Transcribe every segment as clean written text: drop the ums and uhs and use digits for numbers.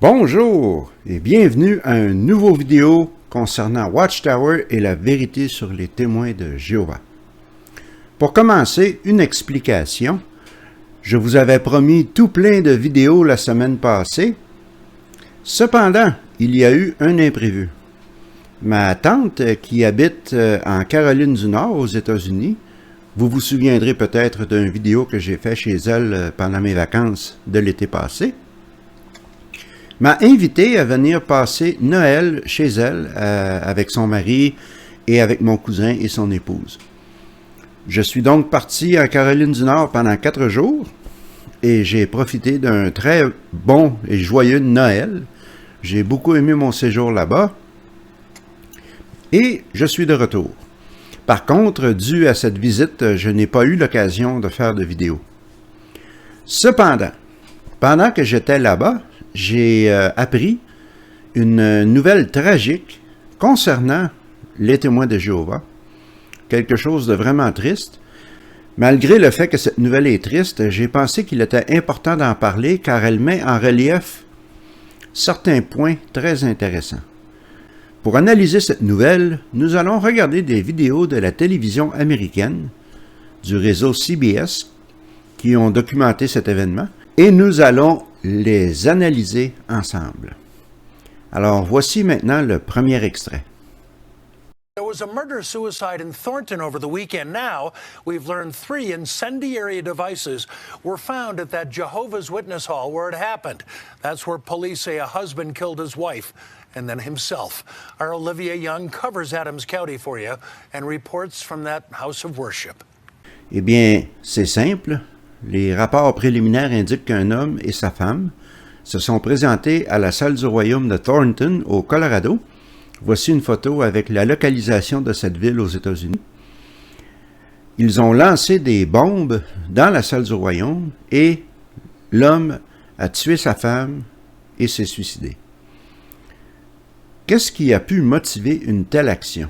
Bonjour et bienvenue à une nouvelle vidéo concernant Watchtower et la vérité sur les témoins de Jéhovah. Pour commencer, une explication. Je vous avais promis tout plein de vidéos la semaine passée. Cependant, il y a eu un imprévu. Ma tante, qui habite en Caroline du Nord, aux États-Unis, vous vous souviendrez peut-être d'une vidéo que j'ai faite chez elle pendant mes vacances de l'été passé, m'a invité à venir passer Noël chez elle avec son mari et avec mon cousin et son épouse. Je suis donc parti en Caroline du Nord pendant 4 jours et j'ai profité d'un très bon et joyeux Noël. J'ai beaucoup aimé mon séjour là-bas et je suis de retour. Par contre, dû à cette visite, je n'ai pas eu l'occasion de faire de vidéo. Cependant, pendant que j'étais là-bas, j'ai appris une nouvelle tragique concernant les témoins de Jéhovah. Quelque chose de vraiment triste. Malgré le fait que cette nouvelle est triste, j'ai pensé qu'il était important d'en parler car elle met en relief certains points très intéressants. Pour analyser cette nouvelle, nous allons regarder des vidéos de la télévision américaine, du réseau CBS, qui ont documenté cet événement, et nous allons les analyser ensemble. Alors, voici maintenant le premier extrait. There was a murder-suicide in Thornton over the weekend. Now, we've learned 3 incendiary devices were found at that Jehovah's Witness hall where it happened. That's where police say a husband killed his wife and then himself. Our Olivia Young covers Adams County for you and reports from that house of worship. Eh bien, c'est simple. Les rapports préliminaires indiquent qu'un homme et sa femme se sont présentés à la salle du royaume de Thornton, au Colorado. Voici une photo avec la localisation de cette ville aux États-Unis. Ils ont lancé des bombes dans la salle du royaume et l'homme a tué sa femme et s'est suicidé. Qu'est-ce qui a pu motiver une telle action?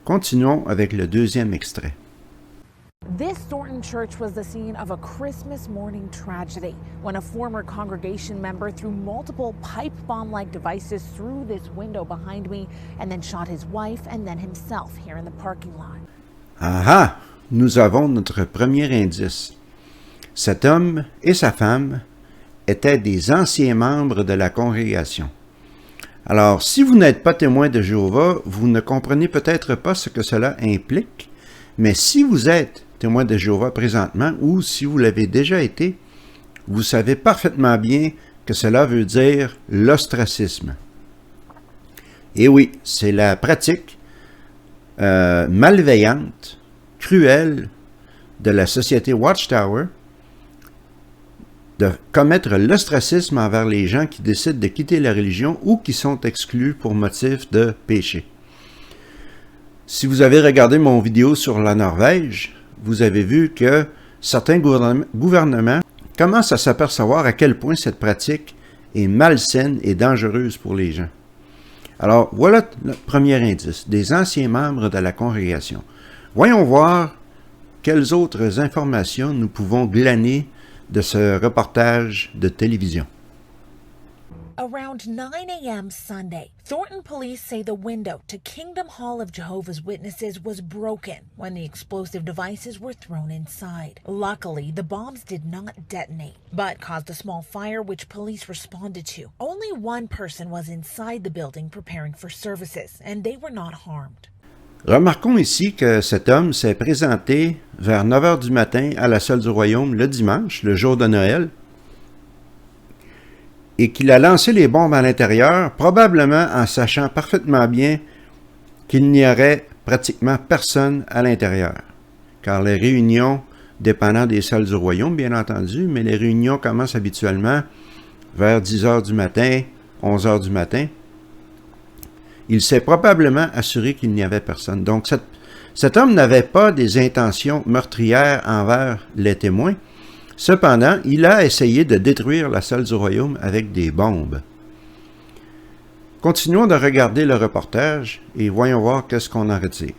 Continuons avec le deuxième extrait. This Thornton church was the scene of a Christmas morning tragedy when a former congregation member threw multiple pipe bomb-like devices through this window behind me and then shot his wife and then himself here in the parking lot. Ah! Nous avons notre premier indice. Cet homme et sa femme étaient des anciens membres de la congrégation. Alors, si vous n'êtes pas témoin de Jéhovah, vous ne comprenez peut-être pas ce que cela implique, mais si vous êtes témoin de Jéhovah présentement, ou si vous l'avez déjà été, vous savez parfaitement bien que cela veut dire l'ostracisme. Et oui, c'est la pratique malveillante, cruelle de la société Watchtower de commettre l'ostracisme envers les gens qui décident de quitter la religion ou qui sont exclus pour motif de péché. Si vous avez regardé mon vidéo sur la Norvège, vous avez vu que certains gouvernements commencent à s'apercevoir à quel point cette pratique est malsaine et dangereuse pour les gens. Alors, voilà notre premier indice, des anciens membres de la congrégation. Voyons voir quelles autres informations nous pouvons glaner de ce reportage de télévision. Around 9 a.m. Sunday, Thornton police say the window to Kingdom Hall of Jehovah's Witnesses was broken when the explosive devices were thrown inside. Luckily, the bombs did not detonate, but caused a small fire which police responded to. Only one person was inside the building preparing for services, and they were not harmed. Remarquons ici que cet homme s'est présenté vers 9 heures du matin à la salle du royaume le dimanche, le jour de Noël, et qu'il a lancé les bombes à l'intérieur, probablement en sachant parfaitement bien qu'il n'y aurait pratiquement personne à l'intérieur. Car les réunions, dépendant des salles du royaume, bien entendu, mais les réunions commencent habituellement vers 10 heures du matin, 11 heures du matin. Il s'est probablement assuré qu'il n'y avait personne. Donc, cet homme n'avait pas des intentions meurtrières envers les témoins. Cependant, il a essayé de détruire la salle du royaume avec des bombes. Continuons de regarder le reportage et voyons voir qu'est-ce qu'on en retire.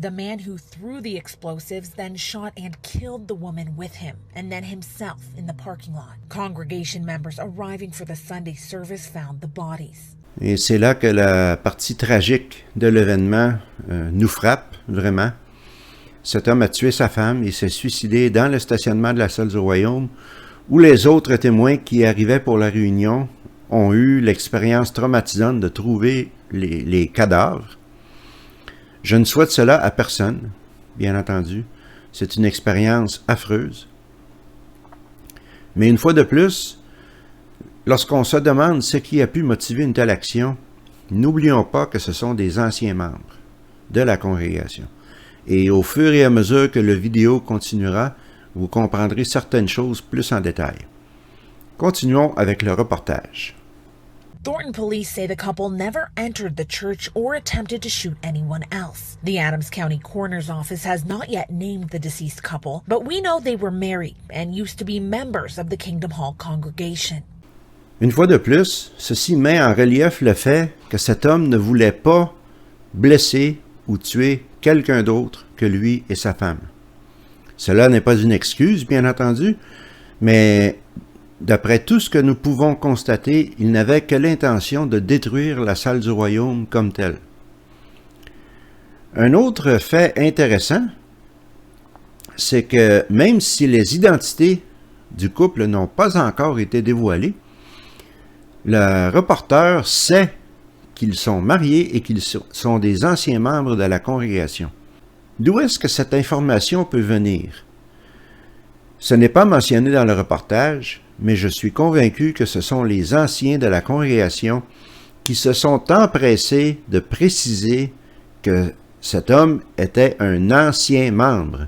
The man who threw the explosives then shot and killed the woman with him, and then himself in the parking lot. Congregation members arriving for the Sunday service found the bodies. Et c'est là que la partie tragique de l'événement nous frappe, vraiment. Cet homme a tué sa femme et s'est suicidé dans le stationnement de la salle du royaume, où les autres témoins qui arrivaient pour la réunion ont eu l'expérience traumatisante de trouver les cadavres. Je ne souhaite cela à personne, bien entendu. C'est une expérience affreuse. Mais une fois de plus, lorsqu'on se demande ce qui a pu motiver une telle action, n'oublions pas que ce sont des anciens membres de la congrégation. Et au fur et à mesure que la vidéo continuera, vous comprendrez certaines choses plus en détail. Continuons avec le reportage. Thornton police say the couple never entered the church or attempted to shoot anyone else. The Adams County Coroner's Office has not yet named the deceased couple, but we know they were married and used to be members of the Kingdom Hall congregation. Une fois de plus, ceci met en relief le fait que cet homme ne voulait pas blesser ou tuer quelqu'un d'autre que lui et sa femme. Cela n'est pas une excuse, bien entendu, mais d'après tout ce que nous pouvons constater, il n'avait que l'intention de détruire la salle du royaume comme telle. Un autre fait intéressant, c'est que même si les identités du couple n'ont pas encore été dévoilées, le reporter sait qu'ils sont mariés et qu'ils sont des anciens membres de la congrégation. D'où est-ce que cette information peut venir? Ce n'est pas mentionné dans le reportage, mais je suis convaincu que ce sont les anciens de la congrégation qui se sont empressés de préciser que cet homme était un ancien membre.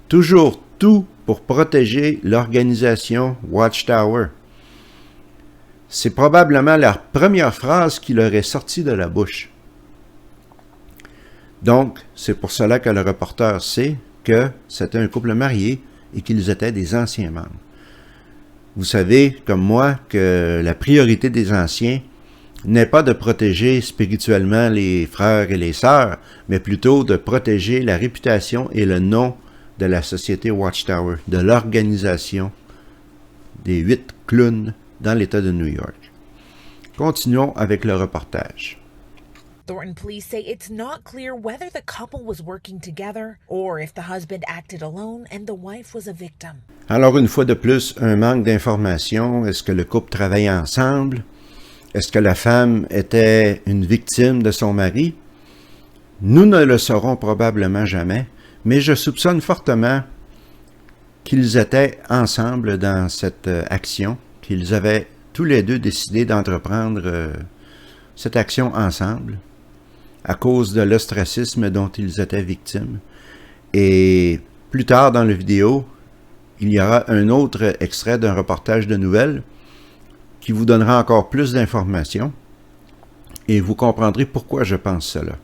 Toujours tout pour protéger l'organisation Watchtower. C'est probablement la première phrase qui leur est sortie de la bouche. Donc, c'est pour cela que le reporter sait que c'était un couple marié et qu'ils étaient des anciens membres. Vous savez, comme moi, que la priorité des anciens n'est pas de protéger spirituellement les frères et les sœurs, mais plutôt de protéger la réputation et le nom de la société Watchtower, de l'organisation des 8 clowns dans l'État de New York. Continuons avec le reportage. Thornton police say it's not clear whether the couple was working together or if the husband acted alone and the wife was a victim. Alors, une fois de plus, un manque d'informations. Est-ce que le couple travaillait ensemble? Est-ce que la femme était une victime de son mari? Nous ne le saurons probablement jamais, mais je soupçonne fortement qu'ils étaient ensemble dans cette action, qu'ils avaient tous les deux décidé d'entreprendre cette action ensemble à cause de l'ostracisme dont ils étaient victimes. Et plus tard dans la vidéo, il y aura un autre extrait d'un reportage de nouvelles qui vous donnera encore plus d'informations et vous comprendrez pourquoi je pense cela.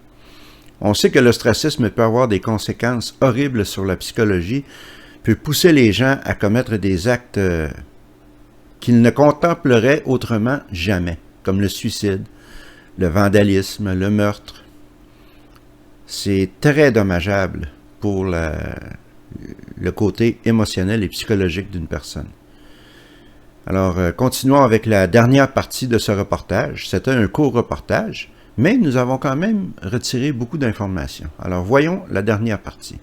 On sait que l'ostracisme peut avoir des conséquences horribles sur la psychologie, peut pousser les gens à commettre des actes qu'ils ne contempleraient autrement jamais, comme le suicide, le vandalisme, le meurtre. C'est très dommageable pour le côté émotionnel et psychologique d'une personne. Alors, continuons avec la dernière partie de ce reportage. C'était un court reportage, mais nous avons quand même retiré beaucoup d'informations. Alors, voyons la dernière partie.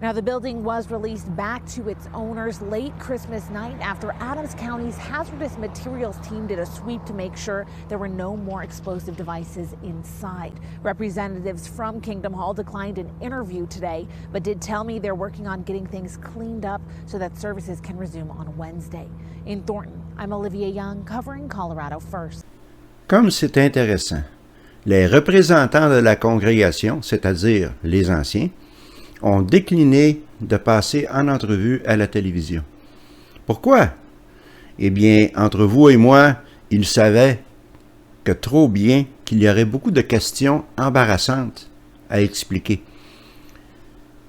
Now, the building was released back to its owners late Christmas night after Adams County's hazardous materials team did a sweep to make sure there were no more explosive devices inside. Representatives from Kingdom Hall declined an interview today, but did tell me they're working on getting things cleaned up so that services can resume on Wednesday. In Thornton, I'm Olivia Young, covering Colorado First. Comme c'est intéressant, les représentants de la congrégation, c'est-à-dire les anciens, ont décliné de passer en entrevue à la télévision. Pourquoi? Eh bien, entre vous et moi, ils savaient que trop bien qu'il y aurait beaucoup de questions embarrassantes à expliquer.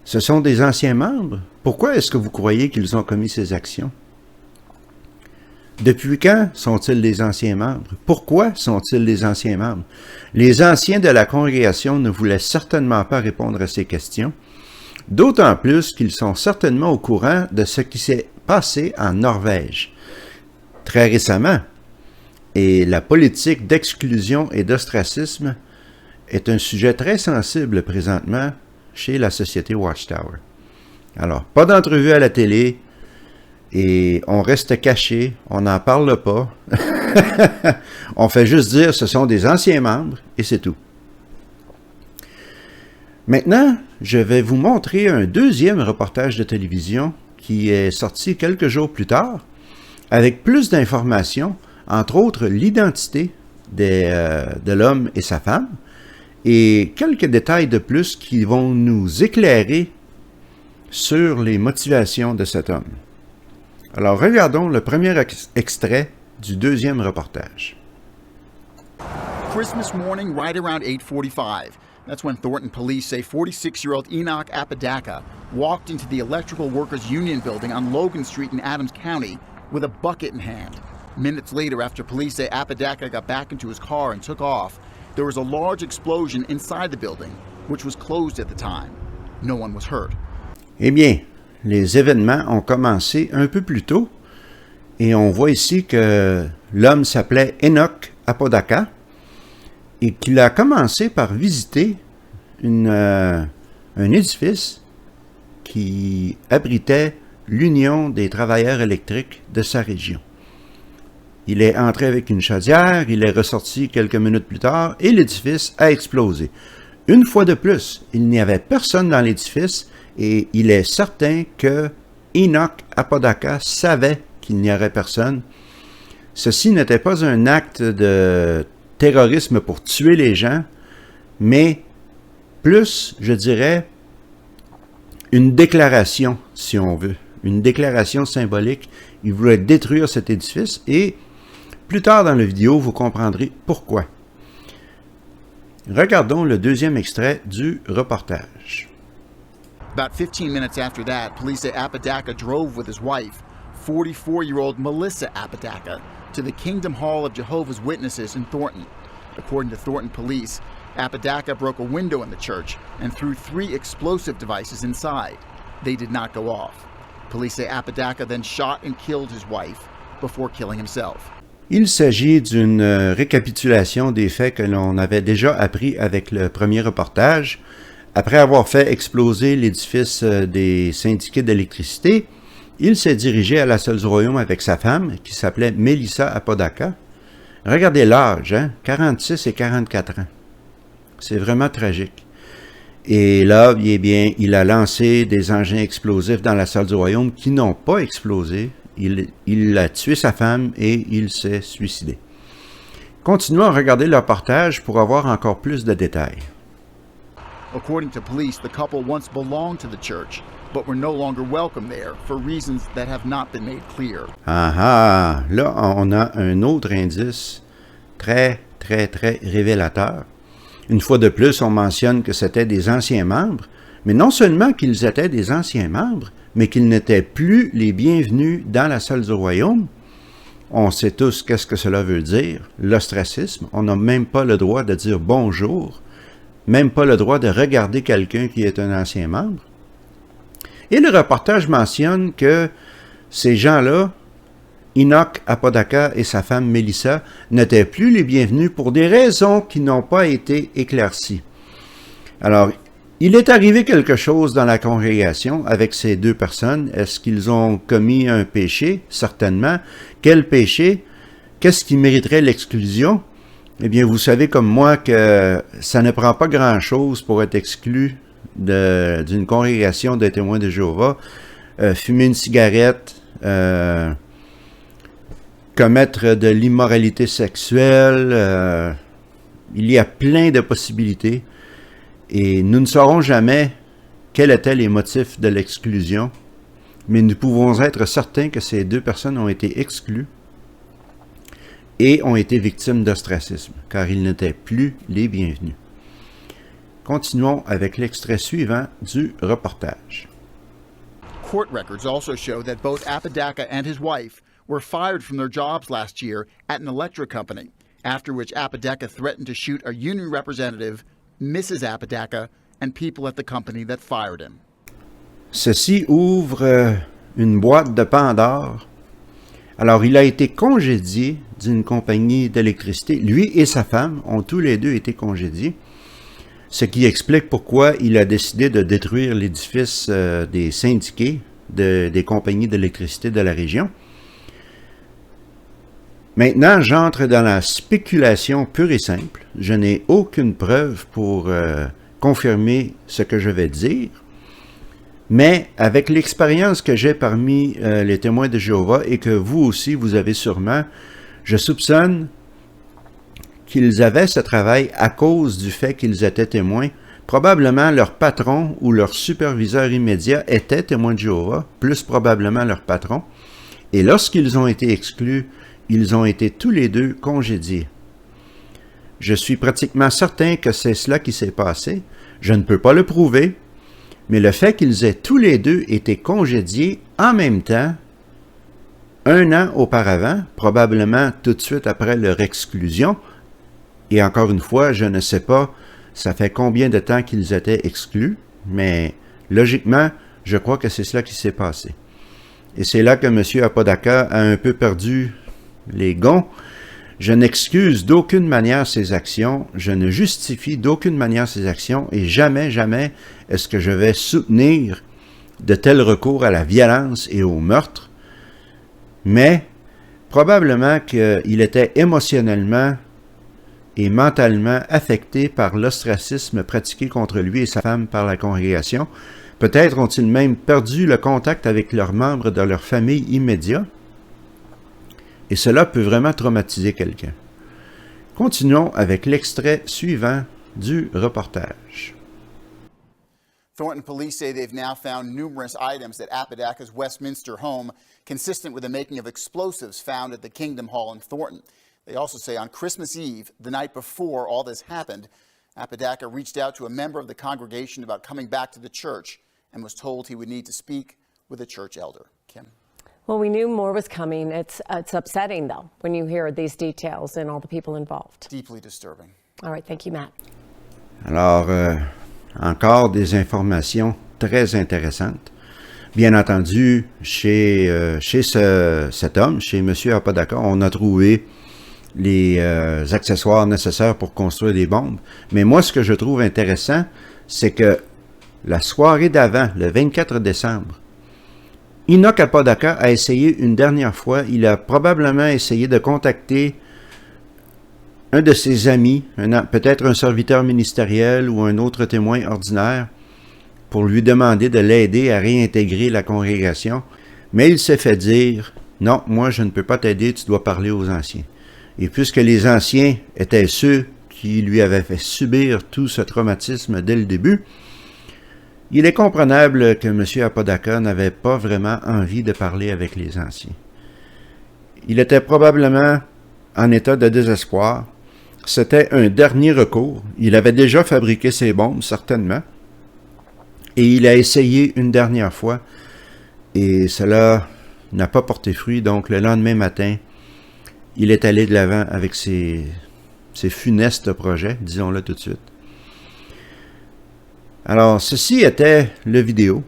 Ce sont des anciens membres. Pourquoi est-ce que vous croyez qu'ils ont commis ces actions? Depuis quand sont-ils des anciens membres? Pourquoi sont-ils des anciens membres? Les anciens de la congrégation ne voulaient certainement pas répondre à ces questions, d'autant plus qu'ils sont certainement au courant de ce qui s'est passé en Norvège très récemment. Et la politique d'exclusion et d'ostracisme est un sujet très sensible présentement chez la société Watchtower. Alors, pas d'entrevue à la télé, et on reste caché, on n'en parle pas. On fait juste dire ce sont des anciens membres, et c'est tout. Maintenant, je vais vous montrer un deuxième reportage de télévision qui est sorti quelques jours plus tard, avec plus d'informations, entre autres l'identité de l'homme et sa femme, et quelques détails de plus qui vont nous éclairer sur les motivations de cet homme. Alors, regardons le premier extrait du deuxième reportage. Christmas morning, right around 8:45. That's when Thornton police say 46-year-old Enoch Apodaca walked into the Electrical Workers Union building on Logan Street in Adams County with a bucket in hand. Minutes later, after police say Apodaca got back into his car and took off, there was a large explosion inside the building, which was closed at the time. No one was hurt. Eh bien, les événements ont commencé un peu plus tôt et on voit ici que l'homme s'appelait Enoch Apodaca et qu'il a commencé par visiter un édifice qui abritait l'Union des travailleurs électriques de sa région. Il est entré avec une chaudière, il est ressorti quelques minutes plus tard et l'édifice a explosé. Une fois de plus, il n'y avait personne dans l'édifice et il est certain que Enoch Apodaca savait qu'il n'y aurait personne. Ceci n'était pas un acte de terrorisme pour tuer les gens, mais plus, je dirais, une déclaration, si on veut. Une déclaration symbolique. Il voulait détruire cet édifice et plus tard dans la vidéo, vous comprendrez pourquoi. Regardons le deuxième extrait du reportage. About 15 minutes after that, police say Apodaca drove with his wife, 44-year-old Melissa Apodaca, to the Kingdom Hall of Jehovah's Witnesses in Thornton. According to Thornton police, Apodaca broke a window in the church and threw 3 explosive devices inside. They did not go off. Police say Apodaca then shot and killed his wife before killing himself. Il s'agit d'une récapitulation des faits que l'on avait déjà appris avec le premier reportage. Après avoir fait exploser l'édifice des syndiqués d'électricité, il s'est dirigé à la salle du royaume avec sa femme, qui s'appelait Melissa Apodaca. Regardez l'âge, hein? 46 et 44 ans. C'est vraiment tragique. Et là, eh bien, il a lancé des engins explosifs dans la salle du royaume qui n'ont pas explosé. Il a tué sa femme et il s'est suicidé. Continuons à regarder le reportage pour avoir encore plus de détails. According to police, the couple once belonged to the church, but were no longer welcome there for reasons that have not been made clear. Ah, là, on a un autre indice très révélateur. Une fois de plus, on mentionne que c'était des anciens membres, mais non seulement qu'ils étaient des anciens membres, mais qu'ils n'étaient plus les bienvenus dans la salle du royaume. On sait tous qu'est-ce que cela veut dire, l'ostracisme. On n'a même pas le droit de dire bonjour, même pas le droit de regarder quelqu'un qui est un ancien membre. Et le reportage mentionne que ces gens-là, Enoch Apodaca et sa femme Melissa, n'étaient plus les bienvenus pour des raisons qui n'ont pas été éclaircies. Alors, il est arrivé quelque chose dans la congrégation avec ces deux personnes. Est-ce qu'ils ont commis un péché? Certainement. Quel péché? Qu'est-ce qui mériterait l'exclusion? Eh bien, vous savez comme moi que ça ne prend pas grand-chose pour être exclu d'une congrégation de témoins de Jéhovah. Fumer une cigarette, commettre de l'immoralité sexuelle, il y a plein de possibilités. Et nous ne saurons jamais quels étaient les motifs de l'exclusion, mais nous pouvons être certains que ces deux personnes ont été exclues et ont été victimes d'ostracisme, car ils n'étaient plus les bienvenus. Continuons avec l'extrait suivant du reportage. Court records also show that both Apodaca and his wife were fired from their jobs last year at an electric company, after which Apodaca threatened to shoot a union representative, Mrs. Apodaca, and people at the company that fired him. Ceci ouvre une boîte de Pandore. Alors, il a été congédié d'une compagnie d'électricité. Lui et sa femme ont tous les deux été congédiés, ce qui explique pourquoi il a décidé de détruire l'édifice des syndiqués des compagnies d'électricité de la région. Maintenant, j'entre dans la spéculation pure et simple. Je n'ai aucune preuve pour confirmer ce que je vais dire. Mais avec l'expérience que j'ai parmi les témoins de Jéhovah et que vous aussi, vous avez sûrement, je soupçonne qu'ils avaient ce travail à cause du fait qu'ils étaient témoins. Probablement leur patron ou leur superviseur immédiat était témoin de Jéhovah, plus probablement leur patron. Et lorsqu'ils ont été exclus, ils ont été tous les deux congédiés. Je suis pratiquement certain que c'est cela qui s'est passé. Je ne peux pas le prouver. Mais le fait qu'ils aient tous les deux été congédiés en même temps, 1 an auparavant, probablement tout de suite après leur exclusion, et encore une fois, je ne sais pas, ça fait combien de temps qu'ils étaient exclus, mais logiquement, je crois que c'est cela qui s'est passé. Et c'est là que M. Apodaca a un peu perdu les gonds. Je n'excuse d'aucune manière ses actions, je ne justifie d'aucune manière ses actions et jamais, jamais est-ce que je vais soutenir de tels recours à la violence et au meurtre. Mais probablement qu'il était émotionnellement et mentalement affecté par l'ostracisme pratiqué contre lui et sa femme par la congrégation. Peut-être ont-ils même perdu le contact avec leurs membres de leur famille immédiate. Et cela peut vraiment traumatiser quelqu'un. Continuons avec l'extrait suivant du reportage. Thornton police say they've now found numerous items at Apodaca's Westminster home consistent with the making of explosives found at the Kingdom Hall in Thornton. They also say on Christmas Eve, the night before all this happened, Apodaca reached out to a member of the congregation about coming back to the church and was told he would need to speak with a church elder. Kim? Well, we knew more was coming. It's upsetting, though, when you hear these details and all the people involved. Deeply disturbing. All right, thank you, Matt. Alors, encore des informations très intéressantes. Bien entendu, chez cet homme, chez M. Apodaca, on a trouvé les accessoires nécessaires pour construire des bombes. Mais moi, ce que je trouve intéressant, c'est que la soirée d'avant, le 24 décembre, Enoch Apodaca a essayé une dernière fois, il a probablement essayé de contacter un de ses amis, peut-être un serviteur ministériel ou un autre témoin ordinaire, pour lui demander de l'aider à réintégrer la congrégation, mais il s'est fait dire « Non, moi je ne peux pas t'aider, tu dois parler aux anciens. » Et puisque les anciens étaient ceux qui lui avaient fait subir tout ce traumatisme dès le début, il est comprenable que M. Apodaca n'avait pas vraiment envie de parler avec les anciens. Il était probablement en état de désespoir. C'était un dernier recours. Il avait déjà fabriqué ses bombes, certainement. Et il a essayé une dernière fois. Et cela n'a pas porté fruit. Donc, le lendemain matin, il est allé de l'avant avec ses funestes projets, disons-le tout de suite. Alors, ceci était le vidéo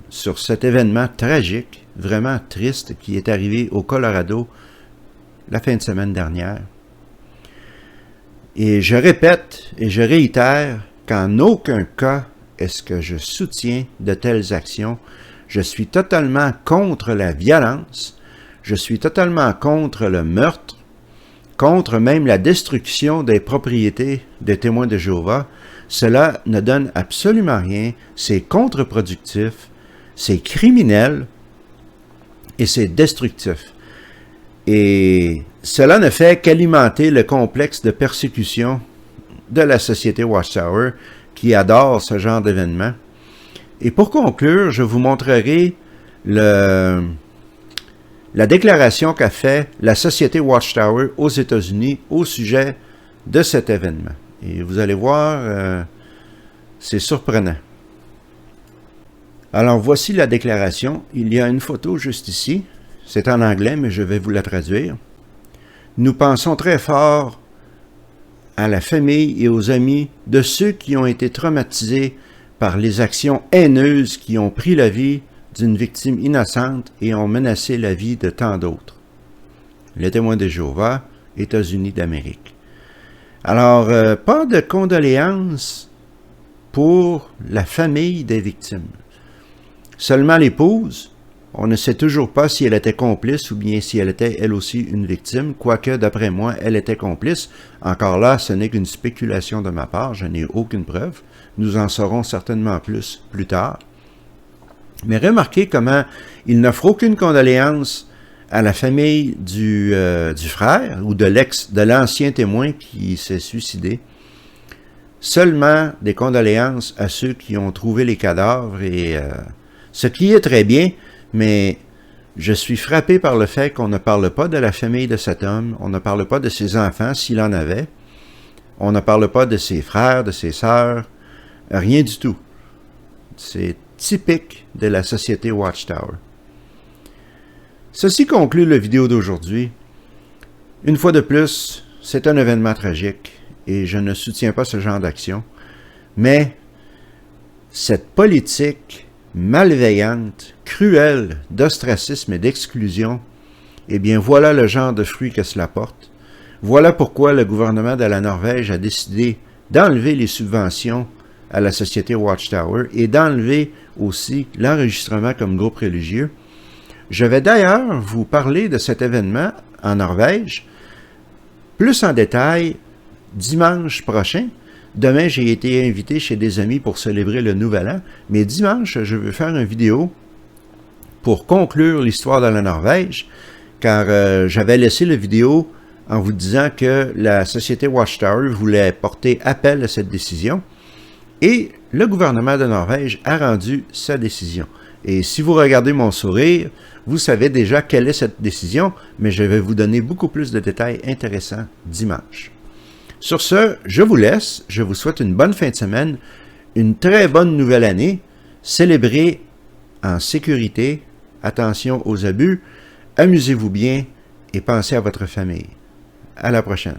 sur cet événement tragique, vraiment triste, qui est arrivé au Colorado la fin de semaine dernière. Et je répète et je réitère qu'en aucun cas est-ce que je soutiens de telles actions. Je suis totalement contre la violence, je suis totalement contre le meurtre, contre même la destruction des propriétés des témoins de Jéhovah. Cela ne donne absolument rien, c'est contre-productif, c'est criminel et c'est destructif. Et cela ne fait qu'alimenter le complexe de persécution de la société Watchtower qui adore ce genre d'événements. Et pour conclure, je vous montrerai la déclaration qu'a fait la société Watchtower aux États-Unis au sujet de cet événement. Et vous allez voir, c'est surprenant. Alors, voici la déclaration. Il y a une photo juste ici. C'est en anglais, mais je vais vous la traduire. Nous pensons très fort à la famille et aux amis de ceux qui ont été traumatisés par les actions haineuses qui ont pris la vie d'une victime innocente et ont menacé la vie de tant d'autres. Les témoins de Jéhovah, États-Unis d'Amérique. Alors, pas de condoléances pour la famille des victimes. Seulement l'épouse. On ne sait toujours pas si elle était complice ou bien si elle était elle aussi une victime, quoique d'après moi, elle était complice. Encore là, ce n'est qu'une spéculation de ma part, je n'ai aucune preuve. Nous en saurons certainement plus tard. Mais remarquez comment il n'offre aucune condoléance à la famille du frère ou de l'ancien témoin qui s'est suicidé. Seulement des condoléances à ceux qui ont trouvé les cadavres, et ce qui est très bien, mais je suis frappé par le fait qu'on ne parle pas de la famille de cet homme, on ne parle pas de ses enfants s'il en avait, on ne parle pas de ses frères, de ses sœurs, rien du tout. C'est typique de la société Watchtower. Ceci conclut la vidéo d'aujourd'hui. Une fois de plus, c'est un événement tragique et je ne soutiens pas ce genre d'action, mais cette politique malveillante, cruelle d'ostracisme et d'exclusion, eh bien voilà le genre de fruits que cela porte. Voilà pourquoi le gouvernement de la Norvège a décidé d'enlever les subventions à la société Watchtower et d'enlever aussi l'enregistrement comme groupe religieux. Je vais d'ailleurs vous parler de cet événement en Norvège, plus en détail, dimanche prochain. Demain, j'ai été invité chez des amis pour célébrer le Nouvel An, mais dimanche, je veux faire une vidéo pour conclure l'histoire de la Norvège, car j'avais laissé la vidéo en vous disant que la société Watchtower voulait porter appel à cette décision, et le gouvernement de Norvège a rendu sa décision. Et si vous regardez mon sourire, vous savez déjà quelle est cette décision, mais je vais vous donner beaucoup plus de détails intéressants dimanche. Sur ce, je vous laisse, je vous souhaite une bonne fin de semaine, une très bonne nouvelle année, célébrez en sécurité, attention aux abus, amusez-vous bien et pensez à votre famille. À la prochaine.